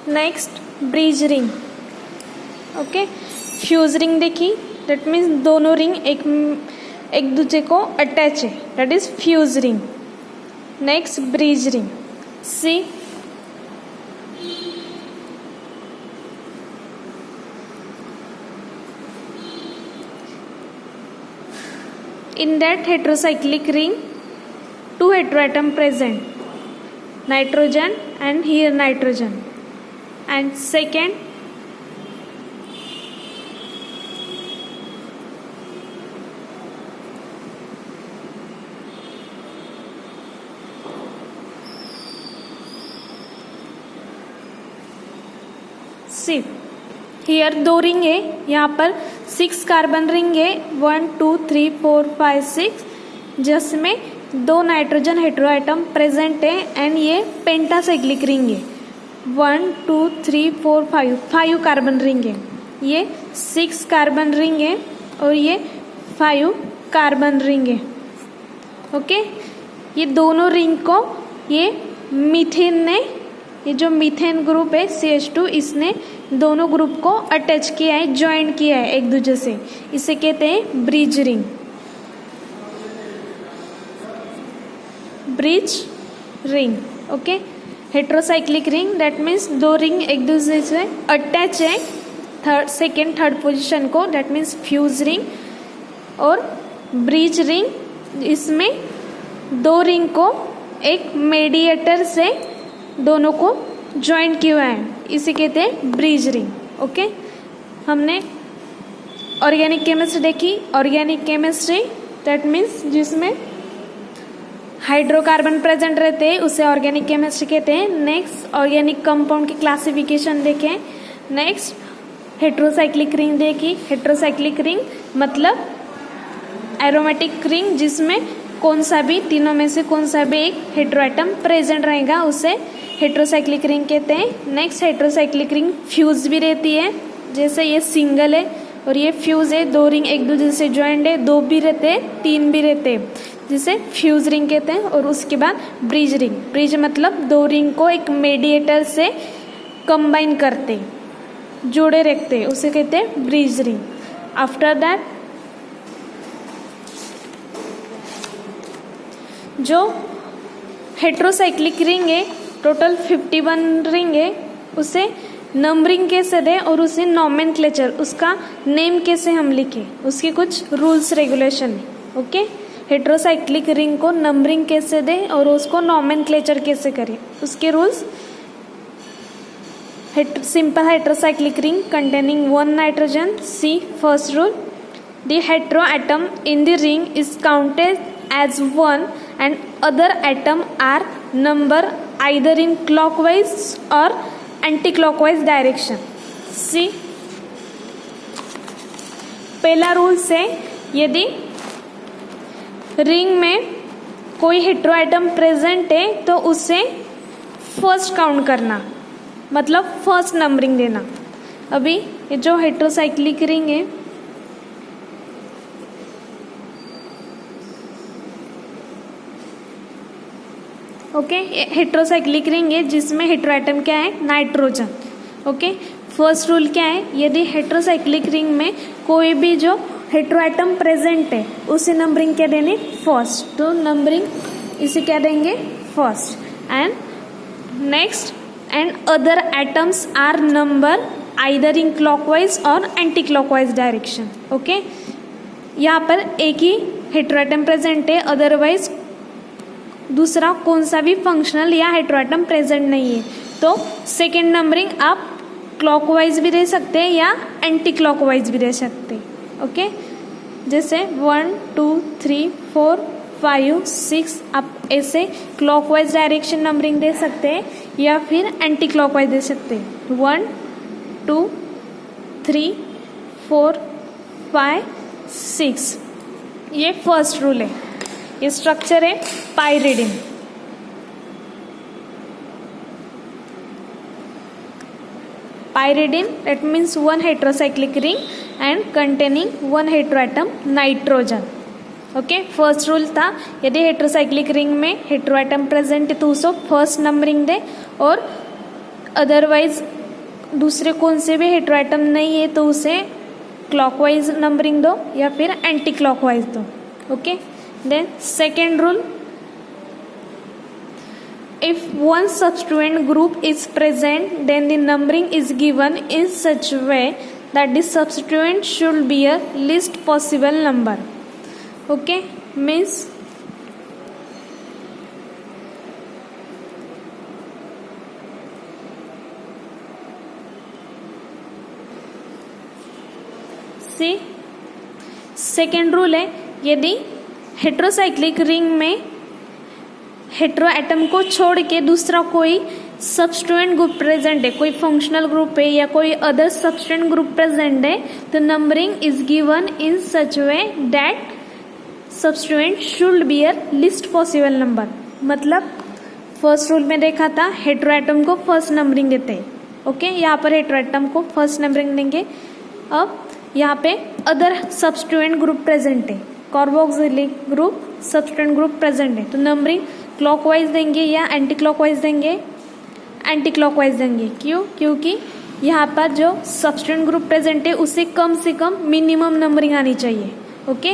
Next bridge ring. Okay, fuse ring देखी, that means दोनों ring एक दूसरे को अटैच है, that is fuse ring. Next bridge ring. See in that heterocyclic ring, two heteroatom present, nitrogen and here nitrogen, and second see here दो ring है, यहाँ पर 6 कार्बन रिंग है, 1 2 3 4 5 6, जिसमें 2 नाइट्रोजन हेटेरोएटम प्रेजेंट है एंड ये pentacyclic ring है। 1 2 3 4 5 carbon ring है, ये 6 कार्बन रिंग है और ये 5 कार्बन रिंग है। ओके, ये दोनों रिंग को ये मीथेन ने, ये जो मीथेन ग्रुप है CH2, इसने दोनों ग्रुप को अटैच किया है, ज्वाइन किया है एक दूसरे से, इसे कहते हैं bridge ring. Bridge ring. Okay, heterocyclic ring, that means दो रिंग एक दूसरे से अटैच है सेकेंड थर्ड पोजीशन को, दैट मीन्स फ्यूज रिंग। और ब्रिज रिंग, इसमें दो रिंग को एक मेडिएटर से दोनों को ज्वाइन किया हुआ है, इसे कहते हैं ब्रिज रिंग। ओके, हमने ऑर्गेनिक केमिस्ट्री देखी। ऑर्गेनिक केमिस्ट्री दैट मीन्स जिसमें हाइड्रोकार्बन प्रेजेंट रहते हैं उसे ऑर्गेनिक केमिस्ट्री कहते हैं। नेक्स्ट ऑर्गेनिक कंपाउंड की क्लासिफिकेशन देखें। नेक्स्ट हेटेरोसाइक्लिक रिंग देखी। हेटेरोसाइक्लिक रिंग मतलब एरोमेटिक रिंग जिसमें कौन सा भी तीनों में से कौन सा भी एक हेटेरोएटम प्रेजेंट रहेगा उसे हेटेरोसाइक्लिक रिंग कहते हैं। नेक्स्ट हेटेरोसाइक्लिक रिंग फ्यूज भी रहती है, जैसे ये सिंगल है और ये फ्यूज है, दो रिंग एक दूसरे से ज्वाइंट है, दो भी रहते हैं तीन भी रहते हैं, जिसे फ्यूज रिंग कहते हैं। और उसके बाद ब्रिज रिंग। ब्रिज मतलब दो रिंग को एक मेडिएटर से कंबाइन करते, जोड़े रखते, उसे कहते हैं ब्रिज रिंग। आफ्टर दैट जो हेटेरोसाइक्लिक रिंग है, टोटल 51 रिंग है, उसे नंबरिंग कैसे दें और उसे नॉमेनक्लेचर, उसका नेम कैसे हम लिखें, उसके कुछ रूल्स रेगुलेशन है। ओके, हेटेरोसाइक्लिक रिंग को नंबरिंग कैसे दें और उसको नॉमेनक्लेचर कैसे करें, उसके rules. Simple heterocyclic ring containing one nitrogen. C. First rule, the heteroatom in the ring is counted as one and other atom are numbered either in clockwise or anti-clockwise direction. C. पहला rule है, यदि ring में कोई heteroatom present है तो उसे first count करना, मतलब फर्स्ट नंबरिंग देना। अभी ये जो हेटेरोसाइक्लिक रिंग है, ओके, हेटेरोसाइक्लिक रिंग है जिसमें हेटेरोएटम क्या है, नाइट्रोजन। ओके, फर्स्ट रूल क्या है, यदि हेटेरोसाइक्लिक रिंग में कोई भी जो हेटेरोएटम प्रेजेंट है उसे नंबरिंग क्या देनी, फर्स्ट। तो नंबरिंग इसे क्या देंगे, first. And next, and other atoms are number either in clockwise और एंटी क्लॉकवाइज डायरेक्शन। ओके, यहाँ पर एक ही हेटेरोएटम प्रेजेंट है, अदरवाइज दूसरा कौन सा भी फंक्शनल या हेटेरोएटम प्रेजेंट नहीं है, तो सेकेंड नंबरिंग आप क्लॉकवाइज भी दे सकते हैं या एंटी क्लॉकवाइज भी दे सकते हैं। ओके, जैसे 1 2 3 4 5 6 आप ऐसे क्लॉकवाइज डायरेक्शन नंबरिंग दे सकते हैं या फिर एंटी क्लॉकवाइज दे सकते हैं। 1 2 3 4 5 6, ये फर्स्ट रूल है। ये स्ट्रक्चर है pyridine. Pyridine, that means one heterocyclic ring and containing one heteroatom nitrogen. Okay, first rule था, यदि हेटेरोसाइक्लिक रिंग में हेटेरोएटम प्रेजेंट है तो उसको फर्स्ट नंबरिंग दे, और अदरवाइज दूसरे कौन से भी हेटेरोएटम नहीं है तो उसे क्लॉकवाइज नंबरिंग दो या फिर एंटी क्लॉकवाइज दो. Okay, then second rule, if one substituent group is present then the numbering is given in such way that the substituent should be a least possible number. Okay, means see second rule है, यदि heterocyclic ring में hetero atom को छोड़ के दूसरा कोई substituent group present है, कोई फंक्शनल ग्रुप है या कोई अदर सब्स्टिट्यूएंट ग्रुप प्रेजेंट है, तो numbering is given in such way that substituent should be a least possible number. मतलब फर्स्ट रूल में देखा था हेटेरो एटम को फर्स्ट नंबरिंग देते हैं. ओके, यहाँ पर हेटेरो एटम को फर्स्ट नंबरिंग देंगे. अब यहाँ पे अदर सब्स्टिट्यूएंट ग्रुप प्रेजेंट है, carboxylic group substituent group present है, तो नंबरिंग क्लॉकवाइज देंगे या एंटी क्लॉकवाइज देंगे? एंटी क्लॉकवाइज देंगे. क्यों? क्योंकि यहाँ पर जो सब्स्टिट्यूएंट ग्रुप प्रेजेंट है उसे कम से कम मिनिमम नंबरिंग आनी चाहिए. ओके,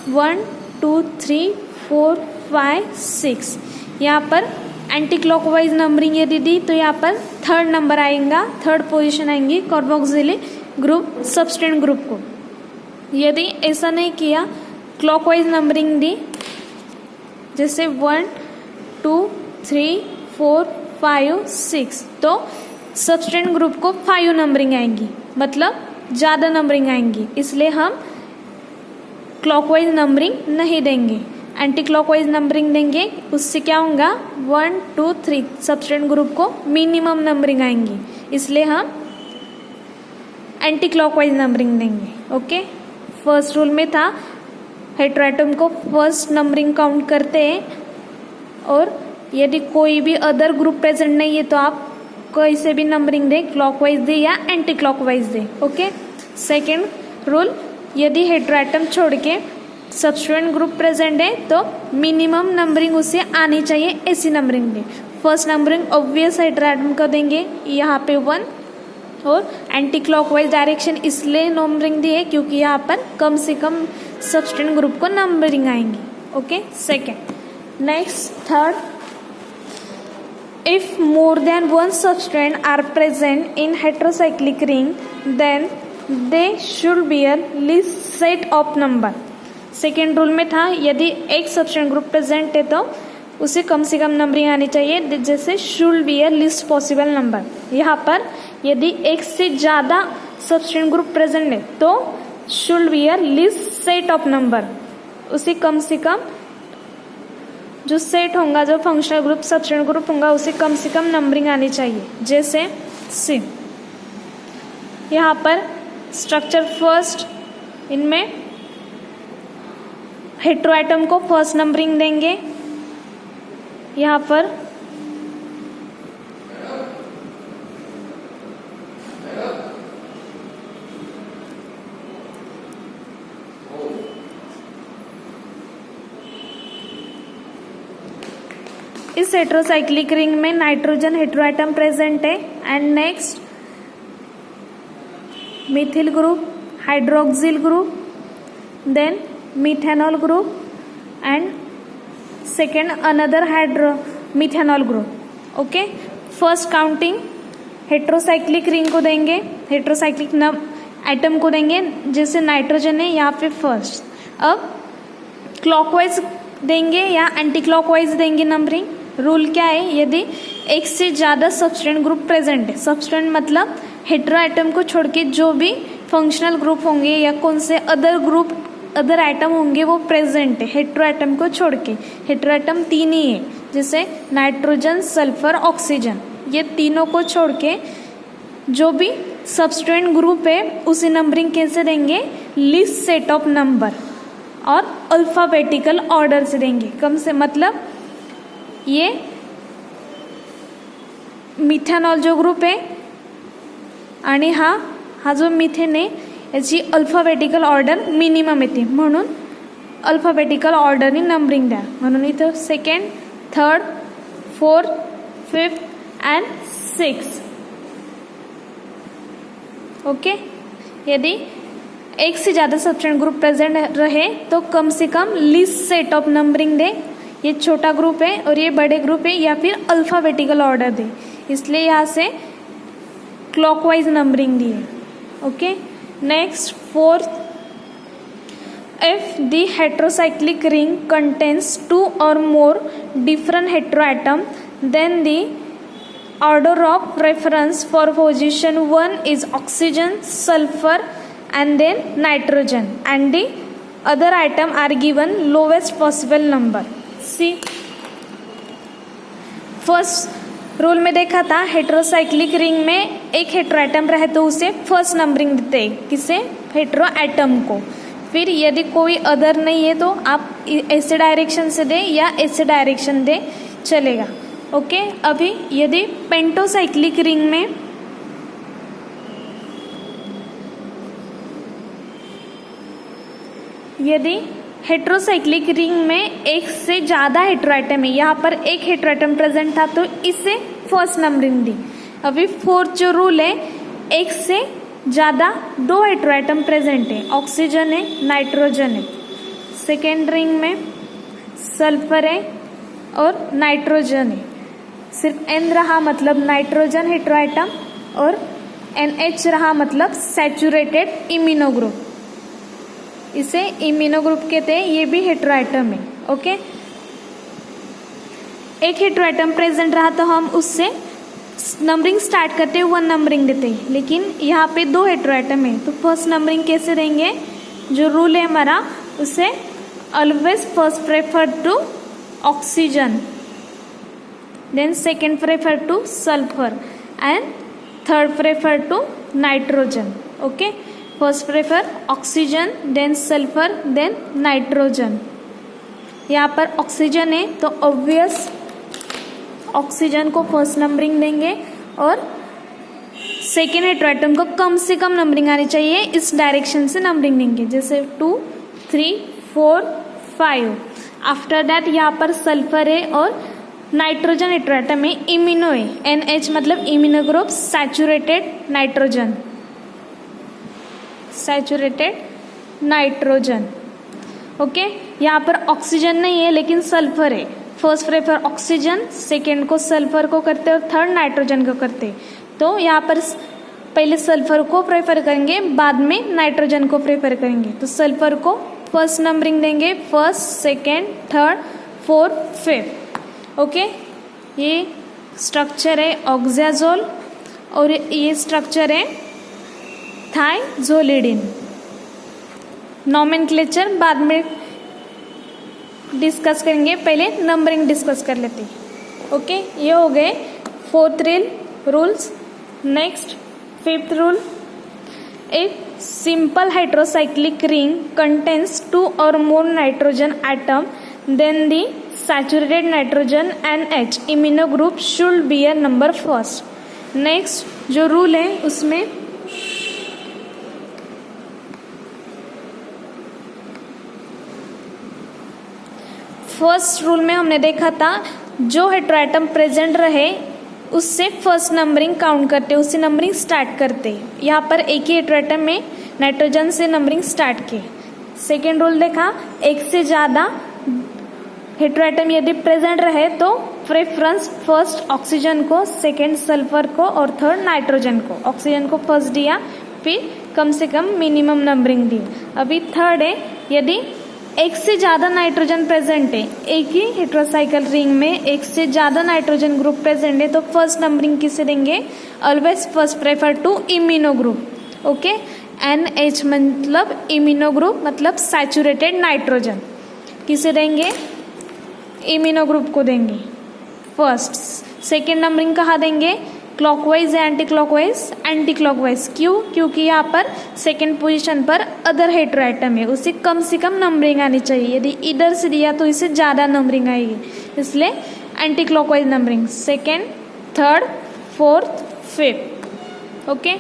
1 2 3 4 5 6. यहाँ पर एंटी क्लॉकवाइज नंबरिंग यदि दी तो यहाँ पर थर्ड नंबर आएगा, थर्ड पोजीशन आएंगी कार्बोक्सिलिक ग्रुप सब्स्टिट्यूएंट ग्रुप को. यदि ऐसा नहीं किया, क्लॉकवाइज नंबरिंग दी, जैसे 1 2 3 4 5 6, तो सब्स्टिट्यूएंट ग्रुप को 5 नंबरिंग आएंगी, मतलब ज़्यादा नंबरिंग आएंगी. इसलिए हम क्लॉकवाइज नंबरिंग नहीं देंगे, एंटी क्लॉकवाइज नंबरिंग देंगे. उससे क्या होगा, 1 2 3 सब्स्टिट्यूएंट ग्रुप को मिनिमम नंबरिंग आएंगी, इसलिए हम एंटी क्लॉकवाइज नंबरिंग देंगे. ओके, फर्स्ट रूल में था हेटेरो एटम को फर्स्ट नंबरिंग काउंट करते हैं, और यदि कोई भी अदर ग्रुप प्रेजेंट नहीं है तो आप कैसे भी नंबरिंग दें, क्लॉकवाइज दे या एंटी क्लॉकवाइज दे. ओके, सेकेंड रूल, यदि हेटेरो एटम छोड़ के सब्स्टिट्यूएंट ग्रुप प्रेजेंट है तो मिनिमम नंबरिंग उसे आनी चाहिए, ऐसी नंबरिंग दें. First numbering obvious hetero atom को देंगे, यहाँ पे 1, और एंटी क्लॉकवाइज डायरेक्शन इसलिए नंबरिंग दी है क्योंकि यहाँ पर कम से कम सब्स्टिट्यूएंट ग्रुप को नंबरिंग आएंगी. Okay, second. Next third, if more than one substituent are present in heterocyclic ring then they should be a least set of number. Second rule में था यदि एक सब्स्टिट्यूएंट ग्रुप प्रेजेंट है तो उसे कम से कम नंबरिंग आनी चाहिए, जैसे should be a least possible number. यहाँ पर यदि एक से ज़्यादा सब्स्टिट्यूएंट ग्रुप प्रेजेंट है तो should be a least set of number. उसे कम से कम जो सेट होगा, जो फंक्शनल ग्रुप सब्स्टिट्यूएंट ग्रुप होगा, उसे कम से कम नंबरिंग आनी चाहिए. जैसे सी, यहाँ पर स्ट्रक्चर फर्स्ट, इनमें हेटेरो एटम को फर्स्ट नंबरिंग देंगे. यहाँ पर इस हेटेरोसाइक्लिक रिंग में नाइट्रोजन हेटेरो एटम प्रेजेंट है. And next methyl group, hydroxyl group, then methanol group, and second another methanol group. Okay, first counting heterocyclic ring को देंगे, हेटेरोसाइक्लिक एटम को देंगे, जैसे नाइट्रोजन है यहाँ पे फर्स्ट. अब क्लॉकवाइज देंगे या एंटी क्लॉकवाइज देंगे नंबरिंग. रूल क्या है, यदि एक से ज़्यादा सब्स्टिट्यूएंट ग्रुप प्रेजेंट है, सब्स्टिट्यूएंट मतलब हेटेरो एटम को छोड़ के जो भी फंक्शनल ग्रुप होंगे या कौन से अदर एटम होंगे वो प्रेजेंट है हेटेरो एटम को छोड़ के. हेटेरो एटम 3 ही है, जैसे नाइट्रोजन, सल्फर, ऑक्सीजन, ये तीनों को छोड़ के जो भी सब्स्टिट्यूएंट ग्रुप है उसे नंबरिंग कैसे देंगे, लीस्ट सेट ऑफ नंबर और अल्फाबेटिकल ऑर्डर से देंगे. कम से मतलब ये मिथेनॉल जो ग्रुप आहे आणि हा जो मिथेन आहे याची अल्फाबेटिकल ऑर्डर मिनिमम येते, म्हणून अल्फाबेटिकल ऑर्डरनी नंबरिंग द्या. म्हणून इथं second, third, fourth, fifth and 6। Okay, यदि एक से ज़्यादा सब्सटेंट ग्रुप प्रेजेंट रहे तो कम से कम लीस्ट सेट ऑफ नंबरिंग दे। ये छोटा ग्रुप है और ये बड़े ग्रुप है, या फिर अल्फ़ाबेटिकल ऑर्डर दे, इसलिए यहाँ से क्लॉकवाइज नंबरिंग दी है। Okay, next 4th, if the heterocyclic ring contains 2 or more different heteroatoms, then the order of preference for position 1 is oxygen, sulfur and then nitrogen, and the other atom are given lowest possible number. See, first rule में देखा था heterocyclic ring में एक heteroatom रहे तो उसे first numbering देते हैं, किसे? हेटेरोएटम को। फिर यदि कोई अदर नहीं है तो आप ऐसे डायरेक्शन से दे या ऐसे डायरेक्शन दे, चलेगा। ओके, अभी यदि पेंटोसाइक्लिक रिंग में यदि हेटेरोसाइक्लिक रिंग में एक से ज़्यादा हेटेरोएटम है, यहाँ पर एक हेटेरोएटम प्रेजेंट था तो इसे फर्स्ट नंबरिंग दी। अभी 4th जो रूल है, एक से ज़्यादा 2 हेटेरोएटम प्रेजेंट है, ऑक्सीजन है, नाइट्रोजन है। सेकेंड रिंग में सल्फर है और नाइट्रोजन है, सिर्फ N रहा मतलब नाइट्रोजन हेटेरोएटम और NH रहा मतलब सैचुरेटेड इम्यूनो ग्रुप, इसे इम्यूनो ग्रुप कहते हैं। ये भी हेटेरोएटम है। ओके, एक हेटेरोएटम प्रेजेंट रहा तो हम उससे नंबरिंग स्टार्ट करते हैं 1 नंबरिंग देते हैं, लेकिन यहाँ पे 2 हेटेरोएटम है तो फर्स्ट नंबरिंग कैसे देंगे? जो रूल है हमारा, उसे always first prefer to oxygen, then second prefer to sulphur and third prefer to nitrogen. Okay, first prefer oxygen, then sulphur, then nitrogen. यहाँ पर ऑक्सीजन है तो ऑब्वियस ऑक्सीजन को फर्स्ट नंबरिंग देंगे और सेकेंड हेटेरोएटम को कम से कम नंबरिंग आनी चाहिए, इस डायरेक्शन से नंबरिंग देंगे, जैसे 2, 3, 4, 5। आफ्टर दैट यहाँ पर सल्फर है और नाइट्रोजन हेटेरोएटम है, इम्यूनो है, NH मतलब immuno group, saturated nitrogen, saturated nitrogen. Okay, यहाँ पर ऑक्सीजन नहीं है लेकिन सल्फर है, फर्स्ट प्रेफर ऑक्सीजन, सेकेंड को सल्फर को करते और थर्ड नाइट्रोजन को करते, तो यहाँ पर पहले सल्फर को प्रेफर करेंगे, बाद में नाइट्रोजन को प्रेफर करेंगे। तो सल्फर को फर्स्ट नंबरिंग देंगे, first, second, third, fourth, fifth. Okay, ये स्ट्रक्चर है ऑक्साजोल और ये स्ट्रक्चर है थाइजोलिडिन। नॉमेनक्लेचर बाद में डिस्कस करेंगे, पहले नंबरिंग डिस्कस कर लेते हैं। ओके, ये हो गए 4th rules. Next 5th rule, a simple hydrocyclic ring contains 2 or more nitrogen atom, then the saturated nitrogen NH imino group should be a number first. Next जो rule है उसमें first rule में हमने देखा था जो हेटेरोएटम प्रेजेंट रहे उससे फर्स्ट नंबरिंग काउंट करते, उससे नंबरिंग स्टार्ट करते। यहाँ पर एक ही हेटेरोएटम में नाइट्रोजन से नंबरिंग स्टार्ट की। सेकेंड रूल देखा, एक से ज़्यादा हेटेरोएटम यदि प्रेजेंट रहे तो प्रेफरेंस फर्स्ट ऑक्सीजन को, सेकेंड सल्फर को और थर्ड नाइट्रोजन को। ऑक्सीजन को फर्स्ट दिया, फिर कम से कम मिनिमम नंबरिंग दी। अभी थर्ड है, यदि एक से ज़्यादा नाइट्रोजन प्रेजेंट है, एक ही हेटेरोसाइक्लिक रिंग में एक से ज़्यादा नाइट्रोजन ग्रुप प्रेजेंट है तो फर्स्ट नंबरिंग किसे देंगे? Always first prefer to immuno group. Okay, NH मतलब इम्यूनो ग्रुप मतलब सैचुरेटेड नाइट्रोजन, किसे देंगे? इम्यूनो ग्रुप को देंगे फर्स्ट। सेकेंड नंबरिंग कहाँ देंगे? क्लॉकवाइज या एंटी क्लॉकवाइज? Anti clockwise. क्यों? क्योंकि यहाँ पर सेकेंड पोजीशन पर अदर हेटेरोएटम है, उसे कम से कम नंबरिंग आनी चाहिए। यदि इधर से दिया तो इसे ज़्यादा नंबरिंग आएगी, इसलिए anti clockwise numbering, second, third, fourth, fifth. Okay,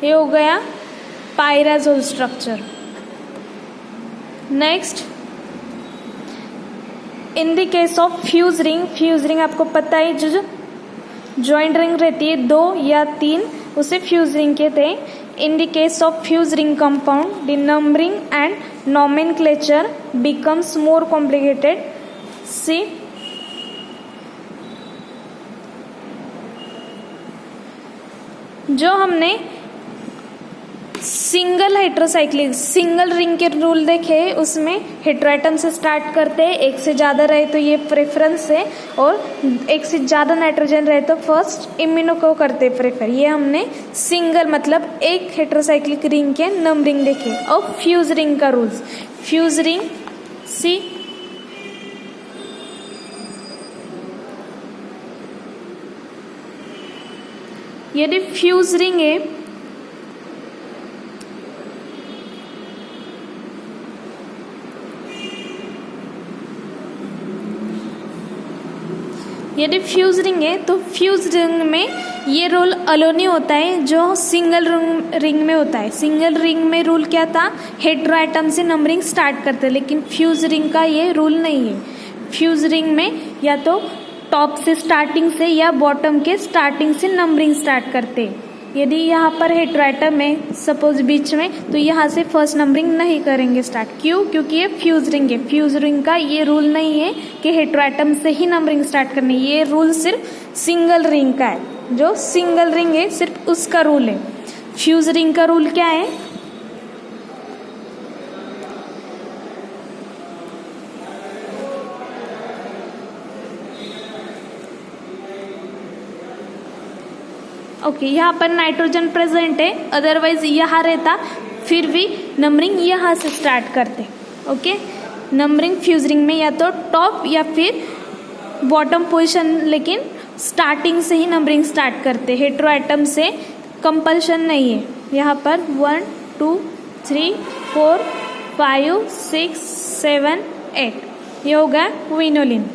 ये हो गया pyrazole structure. Next, in the case of fuse ring, fuse ring आपको पता है जो जॉइंट रिंग रहती है 2 या 3, उसे फ्यूज रिंग कहते हैं. In the case of fuse ring compound the numbering and nomenclature becomes more complicated. See जो हमने सिंगल हेट्रोसाइक्लिक सिंगल रिंग के रूल देखे, उसमें हेट्रोएटम से स्टार्ट करते हैं. एक से ज़्यादा रहे तो ये प्रेफरेंस है, और एक से ज़्यादा नाइट्रोजन रहे तो फर्स्ट इम्यूनो को करते प्रेफर. ये हमने सिंगल मतलब एक हेट्रोसाइक्लिक रिंग के नंबरिंग देखे. और फ्यूज रिंग का रूल्स. फ्यूज रिंग सी यदि फ्यूज रिंग है तो फ्यूज रिंग में ये रूल अलो नहीं होता है जो सिंगल रिंग में होता है. सिंगल रिंग में रूल क्या था, हेट्रोएटम से नंबरिंग स्टार्ट करते, लेकिन फ्यूज रिंग का ये रूल नहीं है. फ्यूज रिंग में या तो टॉप से स्टार्टिंग से या बॉटम के स्टार्टिंग से नंबरिंग स्टार्ट करते. यदि यहाँ पर हेट्रोएटम है सपोज बीच में, तो यहाँ से फर्स्ट नंबरिंग नहीं करेंगे स्टार्ट. क्यों? क्योंकि ये फ्यूज रिंग है. फ्यूज रिंग का ये रूल नहीं है कि हेट्रोएटम से ही नंबरिंग स्टार्ट करनी. ये रूल सिर्फ सिंगल रिंग का है. जो सिंगल रिंग है सिर्फ उसका रूल है. फ्यूज रिंग का रूल क्या है, ओके यहाँ पर नाइट्रोजन प्रेजेंट है, अदरवाइज यहाँ रहता, फिर भी नंबरिंग यहाँ से स्टार्ट करते. ओके नंबरिंग फ्यूज रिंग में या तो टॉप या फिर बॉटम पोजीशन, लेकिन स्टार्टिंग से ही नंबरिंग स्टार्ट करते. हेट्रोएटम से कंपल्शन नहीं है. यहाँ पर 1 2 3 4 5 6 7 8 ये होगा क्विनोलिन.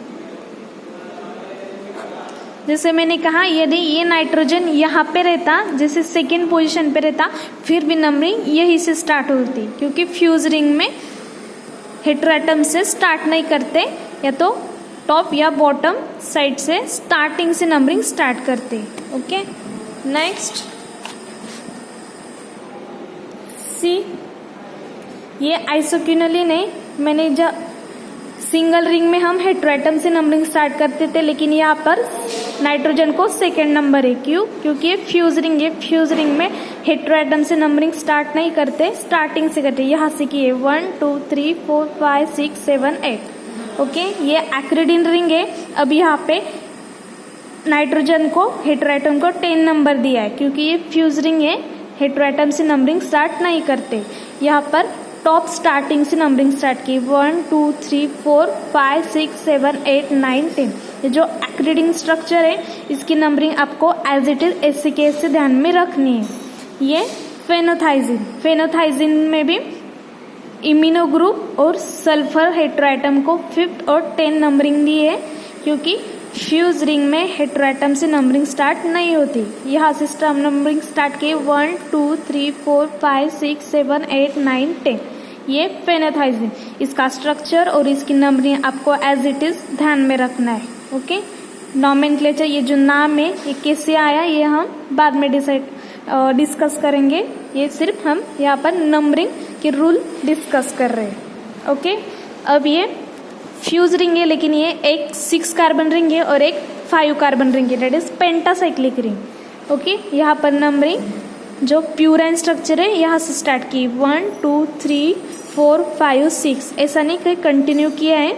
जैसे मैंने कहा यदि ये नाइट्रोजन यहाँ पे रहता, जैसे सेकेंड पोजीशन पे रहता, फिर भी नंबरिंग यही से स्टार्ट होती, क्योंकि फ्यूज रिंग में हेट्रोएटम से स्टार्ट नहीं करते, या तो टॉप या बॉटम साइड से स्टार्टिंग से नंबरिंग स्टार्ट करते. ओके नेक्स्ट सी ये आइसोक्विनोलिन है. मैंने जब सिंगल रिंग में हम हेट्रोएटम से नंबरिंग स्टार्ट करते थे, लेकिन यहाँ पर नाइट्रोजन को सेकेंड नंबर है. क्यों? क्योंकि ये फ्यूज रिंग है. फ्यूज रिंग में हेट्रोएटम से नंबरिंग स्टार्ट नहीं करते, स्टार्टिंग से करते. यहाँ से किए 1 2 3 4 5 6 7 8. ओके ये एक्रिडिन रिंग है. अब यहाँ पे नाइट्रोजन को हेट्रोएटम को 10 नंबर दिया है, क्योंकि ये फ्यूज रिंग है, हेट्रोएटम से नंबरिंग स्टार्ट नहीं करते. यहाँ पर टॉप स्टार्टिंग से नंबरिंग स्टार्ट की 1 2 3 4 5 6 7 8 9 10. ये जो एक्रिडिन स्ट्रक्चर है, इसकी नंबरिंग आपको एज इट इज एसिकेस से ध्यान में रखनी है. ये फेनोथाइजिन में भी इम्यूनो ग्रुप और सल्फर हेट्रोएटम को 5th और 10 नंबरिंग दी है, क्योंकि फ्यूज रिंग में हेट्रोएटम से नंबरिंग स्टार्ट नहीं होती. यहाँ से नंबरिंग स्टार्ट की 1 2 3 4 5 6 7 8 9 10. ये फेनोथाइजिन, इसका स्ट्रक्चर और इसकी नंबरिंग आपको एज इट इज ध्यान में रखना है. ओके नॉमेनक्लेचर, ये जो नाम है ये कैसे आया ये हम बाद में डिस्कस करेंगे. ये सिर्फ हम यहाँ पर नंबरिंग के रूल डिस्कस कर रहे हैं. ओके अब ये फ्यूज रिंग है, लेकिन ये एक 6 कार्बन रिंग है और एक 5 कार्बन रिंग है, that is pentacyclic ring. Okay यहाँ पर नंबरिंग जो प्यूराइन स्ट्रक्चर है यहाँ से स्टार्ट की 1 2 3 4 5 6. ऐसा नहीं कि कंटिन्यू किया है,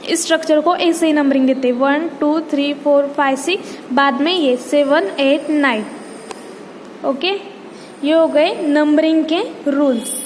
इस स्ट्रक्चर को ऐसे ही नंबरिंग देते 1 2 3 4 5 6, बाद में ये 7 8 9. ओके ये हो गए नंबरिंग के रूल्स.